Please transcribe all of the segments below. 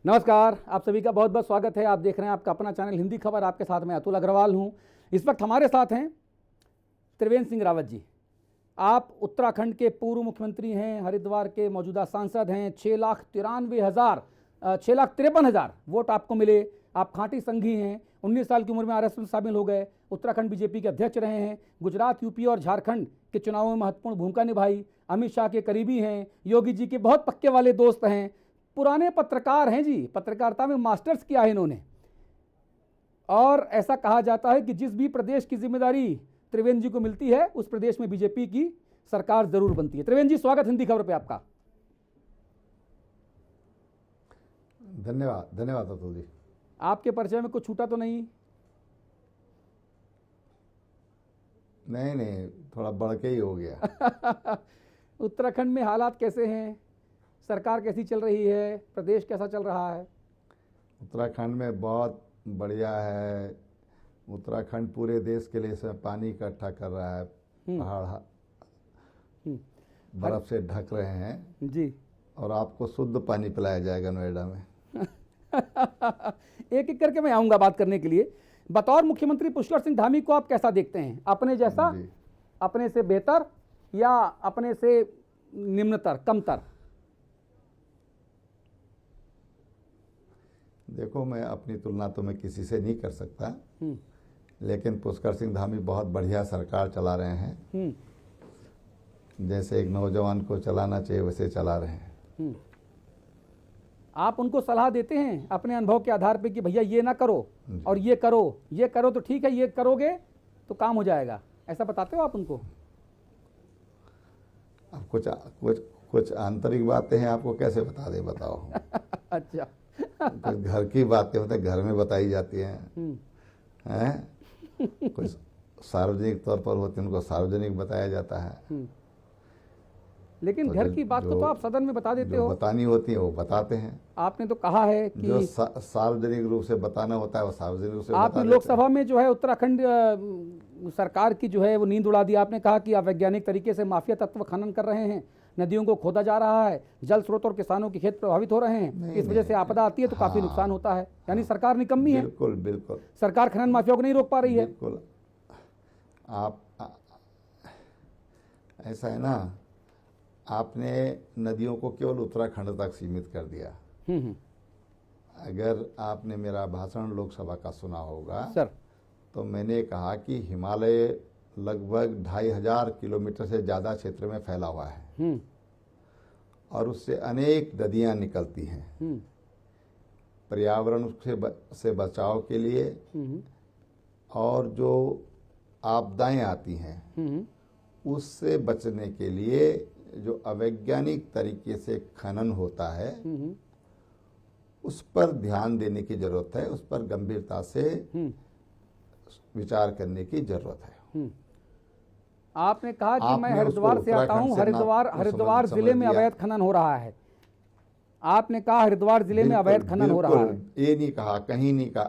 नमस्कार, आप सभी का बहुत बहुत स्वागत है। आप देख रहे हैं आपका अपना चैनल हिंदी खबर। आपके साथ मैं अतुल अग्रवाल हूं। इस वक्त हमारे साथ हैं त्रिवेंद्र सिंह रावत जी। आप उत्तराखंड के पूर्व मुख्यमंत्री हैं, हरिद्वार के मौजूदा सांसद हैं। 6,53,000 वोट आपको मिले। आप खांटी संघी हैं। 19 साल की उम्र में आरएसएस में शामिल हो गए। उत्तराखंड बीजेपी के अध्यक्ष रहे हैं। गुजरात, यूपी और झारखंड के चुनावों में महत्वपूर्ण भूमिका निभाई। अमित शाह के करीबी हैं। योगी जी के बहुत पक्के वाले दोस्त हैं। पुराने पत्रकार हैं जी, पत्रकारिता में मास्टर्स किया है इन्होंने। और ऐसा कहा जाता है कि जिस भी प्रदेश की जिम्मेदारी त्रिवेंद्र जी को मिलती है उस प्रदेश में बीजेपी की सरकार जरूर बनती है। त्रिवेंद्र जी, स्वागत हिंदी खबर पे आपका। धन्यवाद धन्यवाद अतुल जी। आपके परिचय में कुछ छूटा तो नहीं? नहीं, थोड़ा बढ़ के ही हो गया। उत्तराखंड में हालात कैसे हैं? सरकार कैसी चल रही है? प्रदेश कैसा चल रहा है? उत्तराखंड में बहुत बढ़िया है। उत्तराखंड पूरे देश के लिए सब पानी इकट्ठा कर रहा है। पहाड़ बर्फ से ढक रहे हैं जी। और आपको शुद्ध पानी पिलाया जाएगा नोएडा में। एक एक करके मैं आऊंगा बात करने के लिए। बतौर मुख्यमंत्री पुष्कर सिंह धामी को आप कैसा देखते हैं? अपने जैसा, जी। अपने से बेहतर या अपने से निम्नतर, कमतर? देखो, मैं अपनी तुलना तो मैं किसी से नहीं कर सकता, लेकिन पुष्कर सिंह धामी बहुत बढ़िया सरकार चला रहे हैं। जैसे एक नौजवान को चलाना चाहिए वैसे चला रहे हैं। आप उनको सलाह देते हैं अपने अनुभव के आधार पे कि भैया ये ना करो और ये करो तो ठीक है, ये करोगे तो काम हो जाएगा, ऐसा बताते हो आप उनको? अब कुछ आंतरिक बातें हैं, आपको कैसे बता दे, बताओ। अच्छा। कुछ घर की बातें होते हैं, घर में बताई जाती हैं। कुछ सार्वजनिक तौर पर होते हैं, उनको सार्वजनिक बताया जाता है। लेकिन तो घर की बात को तो आप सदन में बता देते हो। बतानी होती है वो बताते हैं। आपने तो कहा है कि जो सार्वजनिक रूप से बताना होता है वो सार्वजनिक रूप से आपने बता लोकसभा में जो है उत्तराखंड सरकार की जो है वो नींद उड़ा दी। आपने कहा कि अवैज्ञानिक तरीके से माफिया तत्व खनन कर रहे हैं, नदियों को खोदा जा रहा है, जल स्रोत और किसानों के खेत प्रभावित हो रहे हैं, इस वजह से आपदा आती है तो काफी नुकसान होता है। यानी सरकार निकम्मी है। बिल्कुल बिल्कुल। सरकार खनन माफिया को नहीं रोक पा रही है। बिल्कुल। ऐसा है ना, आपने नदियों को केवल उत्तराखंड तक सीमित कर दिया। अगर आपने मेरा भाषण लोकसभा का सुना होगा सर, तो मैंने कहा कि हिमालय लगभग 2500 किलोमीटर से ज़्यादा क्षेत्र में फैला हुआ है और उससे अनेक नदियाँ निकलती हैं। पर्यावरण से बचाव के लिए और जो आपदाएं आती हैं उससे बचने के लिए जो अवैज्ञानिक तरीके से खनन होता है उस पर ध्यान देने की जरूरत है, उस पर गंभीरता से विचार करने की जरूरत है। आपने कहा कि मैं हरिद्वार से आता हूं, हरिद्वार जिले में अवैध खनन हो रहा है। आपने कहा हरिद्वार जिले में अवैध खनन हो रहा है। ये नहीं कहा, कहीं नहीं कहा।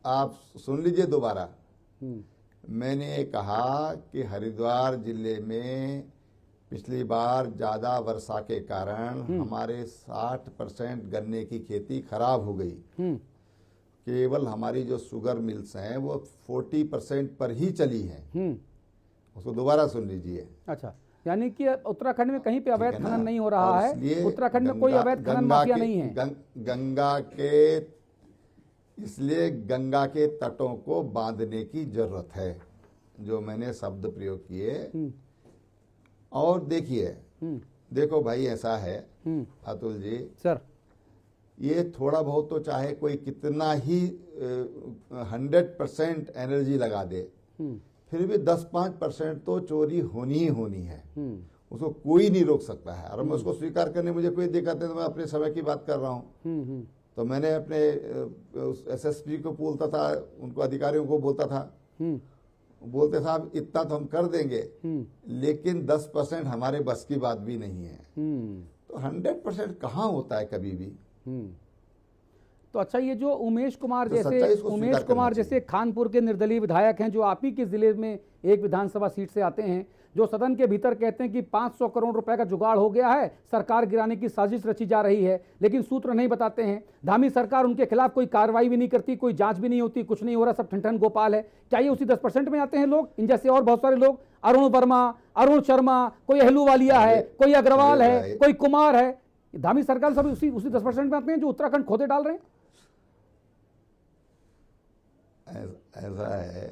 आप सुन लीजिए दोबारा। मैंने कहा कि हरिद्वार जिले में पिछली बार ज़्यादा वर्षा के कारण हमारे 60% गन्ने की खेती खराब हो गई। केवल हमारी जो शुगर मिल्स हैं वो 40% पर ही चली हैं। उसको दोबारा सुन लीजिए। अच्छा, यानी कि उत्तराखंड में कहीं पे अवैध खनन नहीं हो रहा है। उत्तराखंड में कोई अवैध खनन माफिया नहीं है। इसलिए गंगा के तटों को बांधने की जरूरत है, जो मैंने शब्द प्रयोग किए। और देखो भाई, ऐसा है अतुल जी सर, ये थोड़ा बहुत तो चाहे कोई कितना ही 100% एनर्जी लगा दे, फिर भी 10-5% तो चोरी होनी ही होनी है। उसको कोई नहीं रोक सकता है। और मैं उसको स्वीकार करने मुझे कोई दिक्कत नहीं। तो मैं अपने समय की बात कर रहा हूँ। तो मैंने अपने एसएसपी को बोलता था, उनको अधिकारियों को बोलता था, बोलते साहब इतना तो हम कर देंगे, लेकिन 10% हमारे बस की बात भी नहीं है। तो 100% कहाँ होता है कभी भी। तो अच्छा, ये जो उमेश कुमार जैसे खानपुर के निर्दलीय विधायक हैं, जो आप ही के जिले में एक विधानसभा सीट से आते हैं, जो सदन के भीतर कहते हैं कि 500 करोड़ रुपए का जुगाड़ हो गया है, सरकार गिराने की साजिश रची जा रही है, लेकिन सूत्र नहीं बताते हैं। धामी सरकार उनके खिलाफ कोई कार्रवाई भी नहीं करती, कोई जांच भी नहीं होती, कुछ नहीं हो रहा, सब ठन ठन गोपाल है। क्या ये उसी 10% में आते हैं लोग, इन जैसे और बहुत सारे लोग, अरुण वर्मा, अरुण शर्मा, कोई अहलूवालिया है, कोई अग्रवाल है, कोई कुमार है, धामी सरकार सब उसी 10% में आते हैं जो उत्तराखंड खोदे डाल रहे हैं। ऐसा है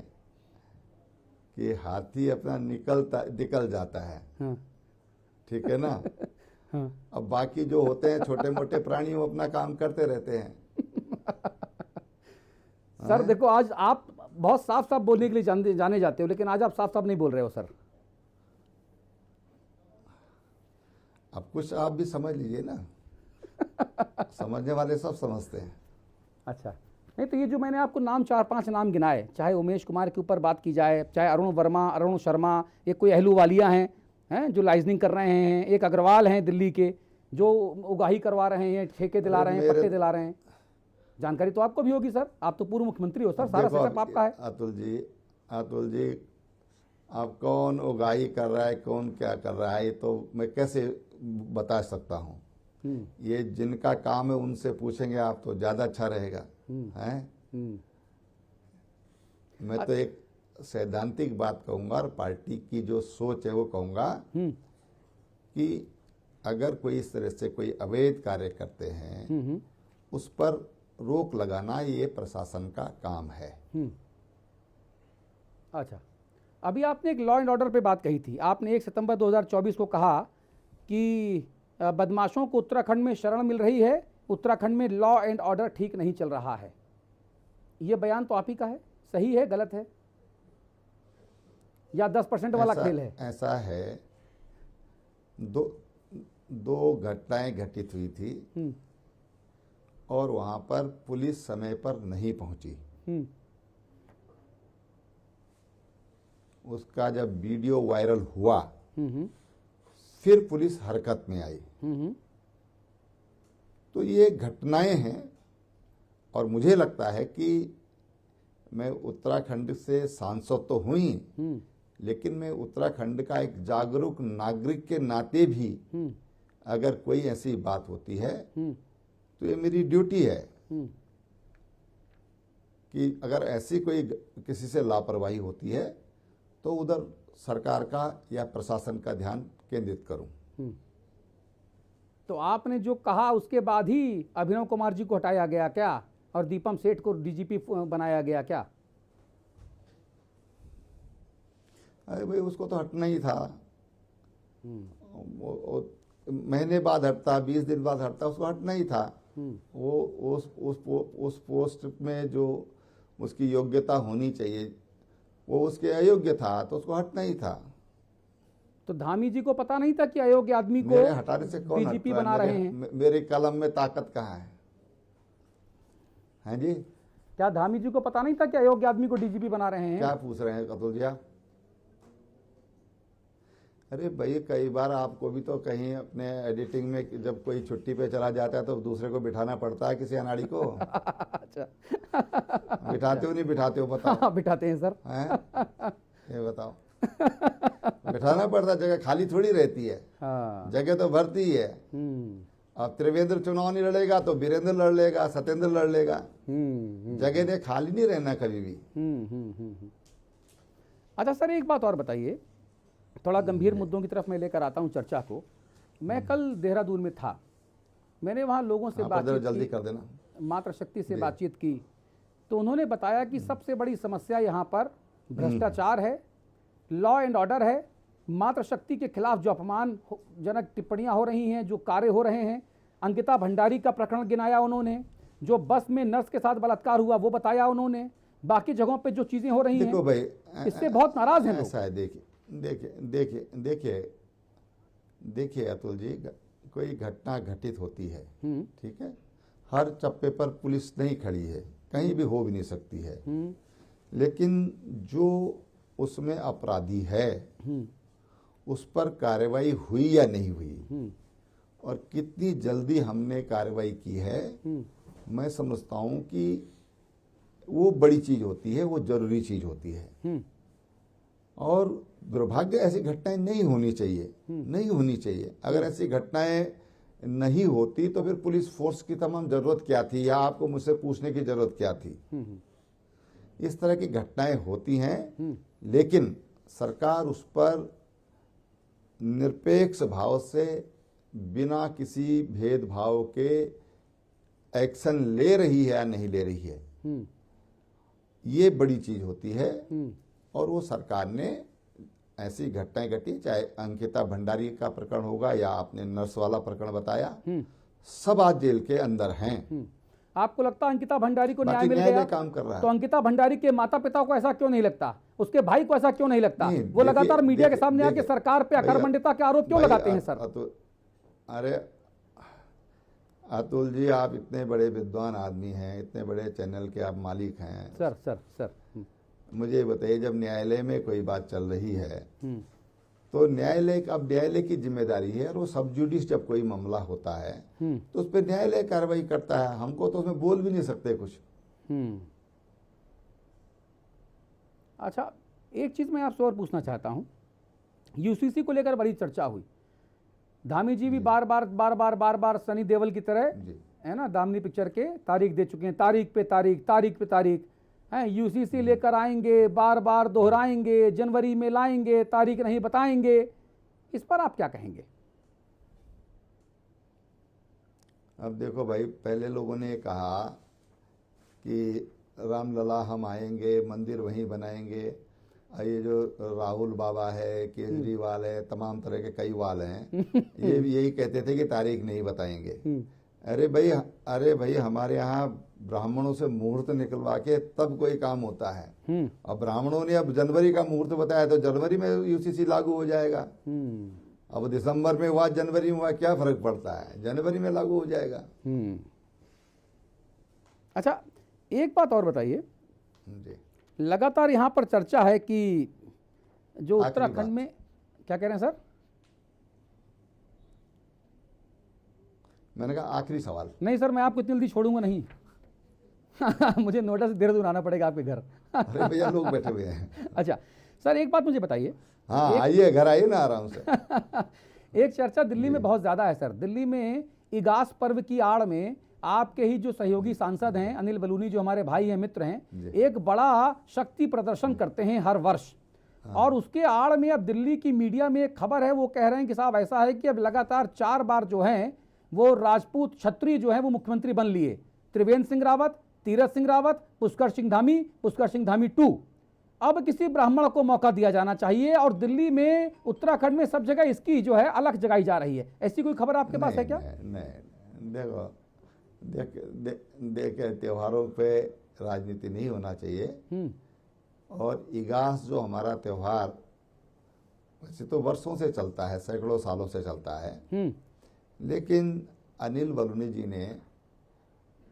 कि हाथी अपना निकल जाता है, हाँ। ठीक है ना। हाँ। अब बाकी जो होते हैं छोटे मोटे प्राणी वो अपना काम करते रहते हैं। सर देखो, आज आप बहुत साफ साफ बोलने के लिए जाने जाते हो, लेकिन आज आप साफ साफ नहीं बोल रहे हो सर। अब कुछ आप भी समझ लीजिए ना। समझने वाले सब समझते हैं। अच्छा, नहीं तो ये जो मैंने आपको नाम 4-5 नाम गिनाए, चाहे उमेश कुमार के ऊपर बात की जाए, चाहे अरुण वर्मा, अरुण शर्मा, एक कोई अहलूवालिया हैं जो लाइजनिंग कर रहे हैं, एक अग्रवाल हैं दिल्ली के जो उगाही करवा रहे हैं, ठेके दिला रहे हैं, पट्टे दिला रहे हैं, जानकारी तो आपको भी होगी सर, आप तो पूर्व मुख्यमंत्री हो सर, सारा सेटअप आपका है। अतुल जी आप कौन उगाही कर रहा है, कौन क्या कर रहा है, तो मैं कैसे बता सकता हूँ। ये जिनका काम है उनसे पूछेंगे आप तो ज्यादा अच्छा रहेगा। हैं? मैं तो एक सैद्धांतिक बात कहूंगा और पार्टी की जो सोच है वो कहूंगा कि अगर कोई इस तरह से कोई अवैध कार्य करते हैं उस पर रोक लगाना ये प्रशासन का काम है। अच्छा, अभी आपने एक लॉ एंड ऑर्डर पे बात कही थी, आपने 1 सितंबर 2024 को कहा कि बदमाशों को उत्तराखंड में शरण मिल रही है, उत्तराखंड में लॉ एंड ऑर्डर ठीक नहीं चल रहा है। ये बयान तो आप ही का है, सही है गलत है, या 10% वाला खेल है? ऐसा है, दो घटनाएं घटित हुई थी और वहां पर पुलिस समय पर नहीं पहुंची। उसका जब वीडियो वायरल हुआ फिर पुलिस हरकत में आई। तो ये घटनाएं हैं और मुझे लगता है कि मैं उत्तराखंड से सांसद तो हुई, लेकिन मैं उत्तराखंड का एक जागरूक नागरिक के नाते भी अगर कोई ऐसी बात होती है तो ये मेरी ड्यूटी है कि अगर ऐसी कोई किसी से लापरवाही होती है तो उधर सरकार का या प्रशासन का ध्यान केंद्रित करूं। तो आपने जो कहा उसके बाद ही अभिनव कुमार जी को हटाया गया क्या, और दीपम सेठ को डीजीपी बनाया गया क्या? अरे भाई उसको तो हटना ही था। महीने बाद हटता, 20 दिन बाद हटता, उसको हटना ही था। वो उस पोस्ट में जो उसकी योग्यता होनी चाहिए वो उसके अयोग्य था, तो उसको हटना ही था। तो धामी जी को पता नहीं था कि अयोग्य आदमी को मेरे हटाने से कौन डीजीपी बना रहे हैं? मेरे कलम में ताकत कहाँ है? हैं जी? क्या धामी जी को पता नहीं था कि अयोग्य आदमी को डीजीपी बना रहे हैं? क्या पूछ रहे हैं अतुल जी आप? अरे भाई कई बार आपको भी तो कहीं अपने एडिटिंग में जब कोई छुट्टी पे चला जाता है तो दूसरे को बिठाना पड़ता है किसी अनाड़ी को। अच्छा, बिठाते हो नहीं बिठाते हो बताओ? हाँ, बिठाते हैं सर। हैं? ये बताओ। बिठाना पड़ता, जगह खाली थोड़ी रहती है। हाँ। जगह तो भरती ही है। अब त्रिवेंद्र चुनाव नहीं लड़ेगा तो वीरेंद्र लड़ लेगा, सत्येंद्र लड़ लेगा। जगह ने खाली नहीं रहना कभी भी। अच्छा सर, एक बात और बताइए, थोड़ा गंभीर मुद्दों की तरफ मैं लेकर आता हूं चर्चा को। मैं कल देहरादून में था, मैंने वहां लोगों से बातचीत जल्दी की, कर देना, मातृशक्ति से बातचीत की, तो उन्होंने बताया कि सबसे बड़ी समस्या यहाँ पर भ्रष्टाचार है, लॉ एंड ऑर्डर है, मातृशक्ति के खिलाफ जो अपमानजनक टिप्पणियां हो रही हैं, जो कार्य हो रहे हैं। अंकिता भंडारी का प्रकरण गिनाया उन्होंने, जो बस में नर्स के साथ बलात्कार हुआ वो बताया उन्होंने, बाकी जगहों पे जो चीजें हो रही देखो हैं भाई, इससे बहुत नाराज हैं लोग। ऐसा है, देखिए अतुल जी, कोई घटना घटित होती है, ठीक है, हर चप्पे पर पुलिस नहीं खड़ी है, कहीं भी हो भी नहीं सकती है, लेकिन जो उसमें अपराधी है उस पर कार्रवाई हुई या नहीं हुई और कितनी जल्दी हमने कार्रवाई की है, मैं समझता हूं कि वो बड़ी चीज होती है, वो जरूरी चीज होती है। और दुर्भाग्य ऐसी घटनाएं नहीं होनी चाहिए, नहीं होनी चाहिए। अगर ऐसी घटनाएं नहीं होती तो फिर पुलिस फोर्स की तमाम जरूरत क्या थी, या आपको मुझसे पूछने की जरूरत क्या थी। इस तरह की घटनाएं होती हैं, लेकिन सरकार उस पर निरपेक्ष भाव से बिना किसी भेदभाव के एक्शन ले रही है या नहीं ले रही है, ये बड़ी चीज होती है। और वो सरकार ने ऐसी घटनाएं घटी, चाहे अंकिता भंडारी का प्रकरण होगा या आपने नर्स वाला प्रकरण बताया, सब आज जेल के अंदर हैं। आपको लगता है अंकिता भंडारी को न्याय बाकी मिल न्यायालय गया? काम कर रहा है। तो अंकिता भंडारी के माता पिता को ऐसा क्यों नहीं लगता, उसके भाई को ऐसा क्यों नहीं लगता? नहीं, वो लगातार मीडिया के देखिए, सामने आके देखिए, सरकार पे भैया, अकर्मण्यता के आरोप क्यों भाई, लगाते हैं सर? अरे अतुल जी, आप इतने बड़े विद्वान आदमी हैं, इतने बड़े चैनल के आप मालिक हैं। सर सर सर मुझे बताइए, जब न्यायालय में कोई बात चल रही है तो न्यायालय की जिम्मेदारी है, और वो सब जुडिस जब कोई मामला होता है तो उस पर न्यायालय कार्रवाई करता है। हमको तो उसमें बोल भी नहीं सकते कुछ। अच्छा, एक चीज मैं आपसे और पूछना चाहता हूं, यूसीसी को लेकर बड़ी चर्चा हुई। धामी जी भी बार बार सनी देओल की तरह है ना, दामिनी पिक्चर के तारीख दे चुके हैं, तारीख पे तारीख हैं, यूसीसी लेकर आएंगे, बार बार दोहराएंगे, जनवरी में लाएंगे, तारीख नहीं बताएंगे। इस पर आप क्या कहेंगे? अब देखो भाई, पहले लोगों ने कहा कि रामलला हम आएंगे, मंदिर वहीं बनाएंगे। ये जो राहुल बाबा है, केजरीवाल है, तमाम तरह के कई वाल हैं, ये भी यही कहते थे कि तारीख नहीं बताएंगे। अरे भाई, हमारे यहाँ ब्राह्मणों से मुहूर्त निकलवा के तब कोई काम होता है। अब ब्राह्मणों ने अब जनवरी का मुहूर्त बताया तो जनवरी में यूसीसी लागू हो जाएगा। अब दिसंबर में हुआ, जनवरी में हुआ, क्या फर्क पड़ता है, जनवरी में लागू हो जाएगा। अच्छा, एक बात और बताइए जी, लगातार यहाँ पर चर्चा है कि जो उत्तराखंड में, क्या कह रहे हैं सर? मैंने कहा आखिरी सवाल। नहीं सर, मैं आपको इतनी जल्दी छोड़ूंगा नहीं। मुझे नोएडा से देहरादून आना पड़ेगा आपके घर। अरे भैया, लोग बैठे हुए हैं। अच्छा सर, एक बात मुझे बताइए। हाँ, आइए, घर आइए ना आराम से। एक चर्चा दिल्ली में बहुत ज्यादा है सर। दिल्ली में इगास पर्व की आड़ में आपके ही जो सहयोगी सांसद हैं अनिल बलूनी, जो हमारे भाई हैं, मित्र हैं, एक बड़ा शक्ति प्रदर्शन करते हैं हर वर्ष। और उसके आड़ में अब दिल्ली की मीडिया में एक खबर है, वो कह रहे हैं कि साहब ऐसा है कि अब लगातार 4 बार जो हैं वो राजपूत क्षत्रिय जो है वो मुख्यमंत्री बन लिए। त्रिवेंद्र सिंह रावत, तीरथ सिंह रावत, पुष्कर सिंह धामी 2। अब किसी ब्राह्मण को मौका दिया जाना चाहिए, और दिल्ली में, उत्तराखंड में, सब जगह इसकी जो है अलग जगाई जा रही है। ऐसी कोई खबर आपके पास है क्या? नहीं, देखो, त्योहारों पे राजनीति नहीं होना चाहिए। और इगास जो हमारा त्योहार वैसे तो वर्षों से चलता है, सैकड़ों सालों से चलता है, लेकिन अनिल बलूनी जी ने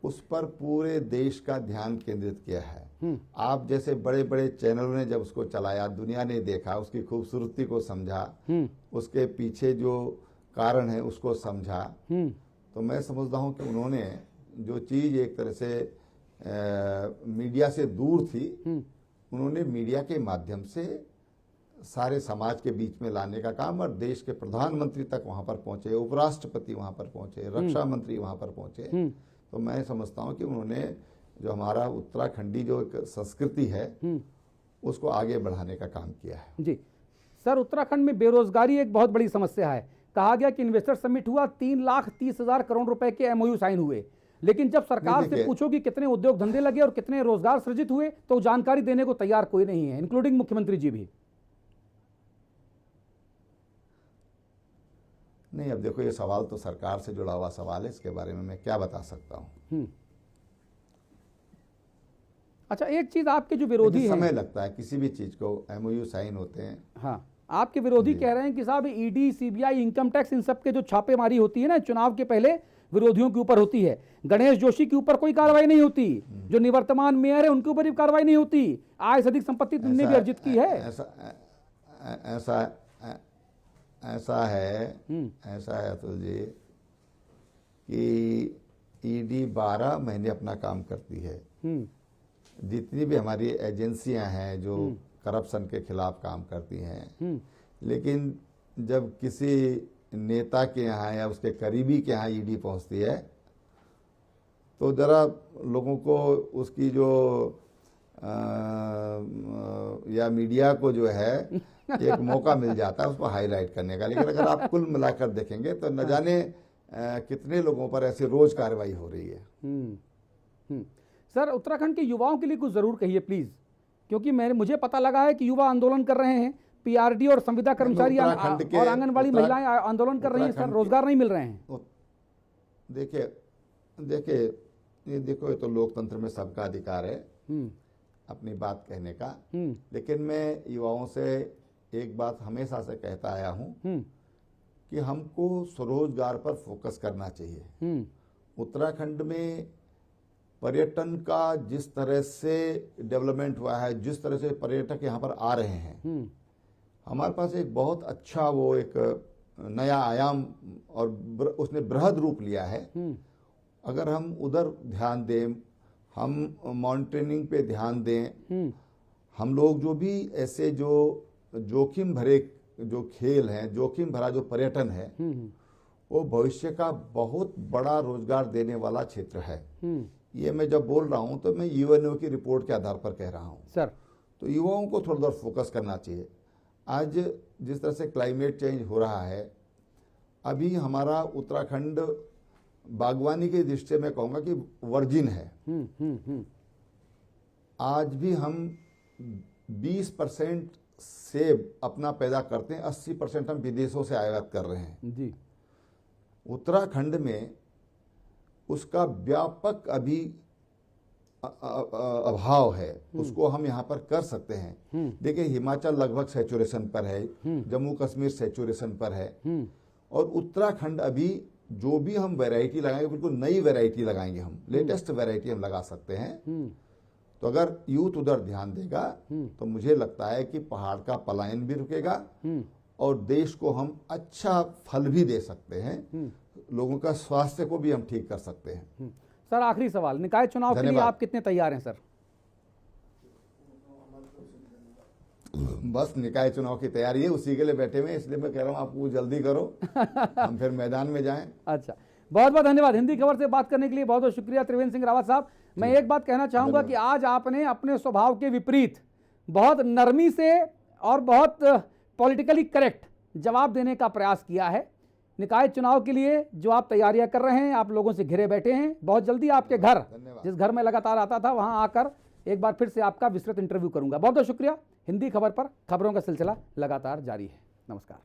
उस पर पूरे देश का ध्यान केंद्रित किया है। आप जैसे बड़े बड़े चैनलों ने जब उसको चलाया, दुनिया ने देखा, उसकी खूबसूरती को समझा, उसके पीछे जो कारण है उसको समझा। तो मैं समझता हूँ कि उन्होंने जो चीज़ एक तरह से मीडिया से दूर थी, उन्होंने मीडिया के माध्यम से सारे समाज के बीच में लाने का काम, और देश के प्रधानमंत्री तक वहाँ पर पहुँचे, उपराष्ट्रपति वहाँ पर पहुँचे, रक्षा मंत्री वहाँ पर पहुँचे। तो मैं समझता हूँ कि उन्होंने जो हमारा उत्तराखंडी जो एक संस्कृति है उसको आगे बढ़ाने का काम किया है। जी सर, उत्तराखंड में बेरोजगारी एक बहुत बड़ी समस्या है। कहा गया कि इन्वेस्टर समिट हुआ, 3,30,000 करोड़ रुपए के एमओयू साइन हुए, लेकिन जब सरकार से पूछो कि कितने उद्योग धंधे लगे और कितने रोजगार सृजित हुए, तो जानकारी देने को तैयार कोई नहीं है, इंक्लूडिंग मुख्यमंत्री जी भी। नहीं, अब देखो, ये सवाल तो सरकार से जुड़ा हुआ सवाल है, इसके बारे में मैं क्या बता सकता हूँ। अच्छा, एक चीज आपके जो विरोधी हैं, समय लगता है किसी भी चीज को, एमओयू साइन होते हैं। हाँ, आपके विरोधी कह रहे हैं कि साहब ईडी, सीबीआई, इनकम टैक्स, इन सब के जो छापेमारी होती है ना चुनाव के पहले, विरोधियों के ऊपर होती है। गणेश जोशी के ऊपर कोई कार्रवाई नहीं होती, जो निवर्तमान मेयर है उनके ऊपर भी कार्रवाई नहीं होती। आय से अधिक संपत्ति तुमने भी अर्जित की है। ऐसा है अतुल जी कि ईडी 12 महीने अपना काम करती है। जितनी भी हमारी एजेंसियां हैं जो करप्शन के खिलाफ काम करती हैं, लेकिन जब किसी नेता के यहाँ या उसके करीबी के यहाँ ईडी पहुँचती है तो ज़रा लोगों को उसकी जो या मीडिया को जो है एक मौका मिल जाता है उसको हाईलाइट करने का। लेकिन अगर आप कुल मिलाकर देखेंगे तो न जाने कितने लोगों पर ऐसी रोज कार्रवाई हो रही है। सर, उत्तराखंड के युवाओं के लिए कुछ ज़रूर कहिए प्लीज़, क्योंकि मुझे पता लगा है कि युवा आंदोलन कर रहे हैं, पीआरडी और संविदा कर्मचारी और आंगनबाड़ी महिलाएं आंदोलन कर रही हैं सर, रोजगार नहीं मिल रहे हैं। देखिए ये देखो, ये तो लोकतंत्र में सबका अधिकार है अपनी बात कहने का, लेकिन मैं युवाओं से एक बात हमेशा से कहता आया हूं कि हमको स्वरोजगार पर फोकस करना चाहिए। उत्तराखंड में पर्यटन का जिस तरह से डेवलपमेंट हुआ है, जिस तरह से पर्यटक यहाँ पर आ रहे हैं, हमारे पास एक बहुत अच्छा वो एक नया आयाम और उसने बृहद रूप लिया है। अगर हम उधर ध्यान दें, हम मॉनिटरिंग पे ध्यान दें, हम लोग जो भी ऐसे जो जोखिम भरे जो खेल हैं, जोखिम भरा जो पर्यटन है, वो भविष्य का बहुत बड़ा रोजगार देने वाला क्षेत्र है। ये मैं जब बोल रहा हूं तो मैं यूएनओ की रिपोर्ट के आधार पर कह रहा हूं सर। तो युवाओं को थोड़ा फोकस करना चाहिए। आज जिस तरह से क्लाइमेट चेंज हो रहा है, अभी हमारा उत्तराखंड बागवानी के दृष्टि में कहूँगा कि वर्जिन है। आज भी हम 20% सेब अपना पैदा करते हैं, 80% हम विदेशों से आयात कर रहे हैं जी। उत्तराखंड में उसका व्यापक अभी अभाव है, उसको हम यहाँ पर कर सकते हैं। देखिए, हिमाचल लगभग सैचुरेशन पर है, जम्मू कश्मीर सैचुरेशन पर है, और उत्तराखंड अभी जो भी हम वैरायटी लगाएंगे बिल्कुल नई वैरायटी लगाएंगे, हम लेटेस्ट वैरायटी हम लगा सकते हैं। तो अगर यूथ उधर ध्यान देगा तो मुझे लगता है कि पहाड़ का पलायन भी रुकेगा और देश को हम अच्छा फल भी दे सकते हैं, लोगों का स्वास्थ्य को भी हम ठीक कर सकते हैं। सर, आखिरी सवाल, निकाय चुनाव के लिए आप कितने तैयार हैं सर? बस निकाय चुनाव की तैयारी है, उसी के लिए बैठे हुए हैं, इसलिए मैं कह रहा हूं आपको जल्दी करो हम फिर मैदान में जाएं। अच्छा, बहुत बहुत धन्यवाद। हिंदी खबर से बात करने के लिए बहुत बहुत शुक्रिया त्रिवेंद्र सिंह रावत साहब। मैं एक बात कहना चाहूंगा कि आज आपने अपने स्वभाव के विपरीत बहुत नरमी से और बहुत पॉलिटिकली करेक्ट जवाब देने का प्रयास किया है। निकाय चुनाव के लिए जो आप तैयारियां कर रहे हैं, आप लोगों से घिरे बैठे हैं, बहुत जल्दी आपके घर, जिस घर में लगातार आता था, वहां आकर एक बार फिर से आपका विस्तृत इंटरव्यू करूंगा। बहुत बहुत शुक्रिया। हिंदी खबर पर खबरों का सिलसिला लगातार जारी है। नमस्कार।